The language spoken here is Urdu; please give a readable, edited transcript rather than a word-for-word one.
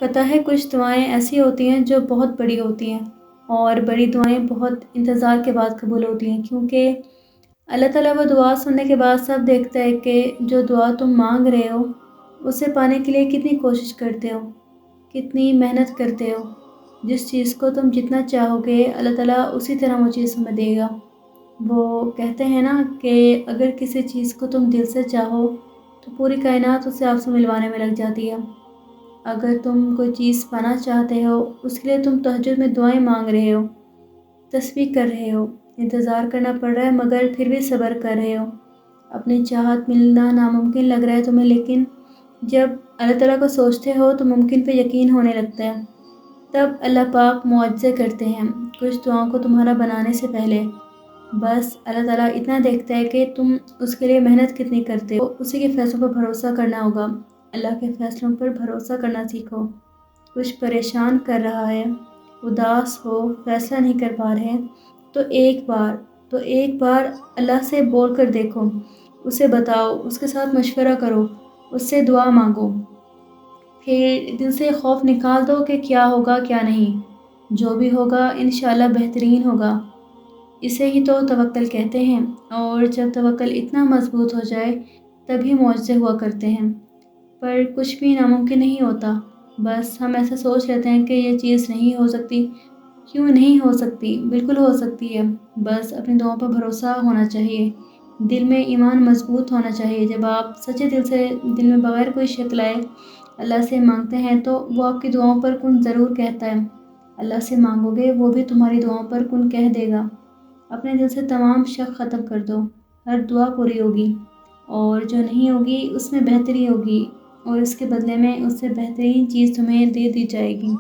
پتہ ہے کچھ دعائیں ایسی ہوتی ہیں جو بہت بڑی ہوتی ہیں، اور بڑی دعائیں بہت انتظار کے بعد قبول ہوتی ہیں، کیونکہ اللہ تعالیٰ وہ دعا سننے کے بعد سب دیکھتا ہے کہ جو دعا تم مانگ رہے ہو اسے پانے کے لیے کتنی کوشش کرتے ہو، کتنی محنت کرتے ہو۔ جس چیز کو تم جتنا چاہو گے اللہ تعالیٰ اسی طرح وہ چیز تمہیں دے گا۔ وہ کہتے ہیں نا کہ اگر کسی چیز کو تم دل سے چاہو تو پوری کائنات اسے آپ سے ملوانے میں لگ جاتی ہے۔ اگر تم کوئی چیز پانا چاہتے ہو، اس کے لیے تم تہجد میں دعائیں مانگ رہے ہو، تسبیح کر رہے ہو، انتظار کرنا پڑ رہا ہے مگر پھر بھی صبر کر رہے ہو، اپنی چاہت ملنا ناممکن لگ رہا ہے تمہیں، لیکن جب اللہ تعالیٰ کو سوچتے ہو تو ممکن پہ یقین ہونے لگتا ہے۔ تب اللہ پاک معجزے کرتے ہیں کچھ دعاؤں کو تمہارا بنانے سے پہلے۔ بس اللہ تعالیٰ اتنا دیکھتا ہے کہ تم اس کے لیے محنت کتنی کرتے ہو، اسی کے فیصلوں پر بھروسہ کرنا ہوگا۔ اللہ کے فیصلوں پر بھروسہ کرنا سیکھو۔ کچھ پریشان کر رہا ہے، اداس ہو، فیصلہ نہیں کر پا رہے، تو ایک بار اللہ سے بول کر دیکھو، اسے بتاؤ، اس کے ساتھ مشورہ کرو، اس سے دعا مانگو۔ پھر دل سے خوف نکال دو کہ کیا ہوگا کیا نہیں، جو بھی ہوگا انشاءاللہ بہترین ہوگا۔ اسے ہی تو توکل کہتے ہیں، اور جب توکل اتنا مضبوط ہو جائے تبھی معجزے ہوا کرتے ہیں۔ پر کچھ بھی ناممکن نہیں ہوتا، بس ہم ایسا سوچ لیتے ہیں کہ یہ چیز نہیں ہو سکتی۔ کیوں نہیں ہو سکتی؟ بالکل ہو سکتی ہے، بس اپنی دعاؤں پر بھروسہ ہونا چاہیے، دل میں ایمان مضبوط ہونا چاہیے۔ جب آپ سچے دل سے، دل میں بغیر کوئی شک لائے اللہ سے مانگتے ہیں تو وہ آپ کی دعاؤں پر کن ضرور کہتا ہے۔ اللہ سے مانگو گے وہ بھی تمہاری دعاؤں پر کن کہہ دے گا۔ اپنے دل سے تمام شک ختم کر دو، ہر دعا پوری ہوگی، اور جو نہیں ہوگی اس میں بہتری ہوگی، اور اس کے بدلے میں اس سے بہترین چیز تمہیں دے دی جائے گی۔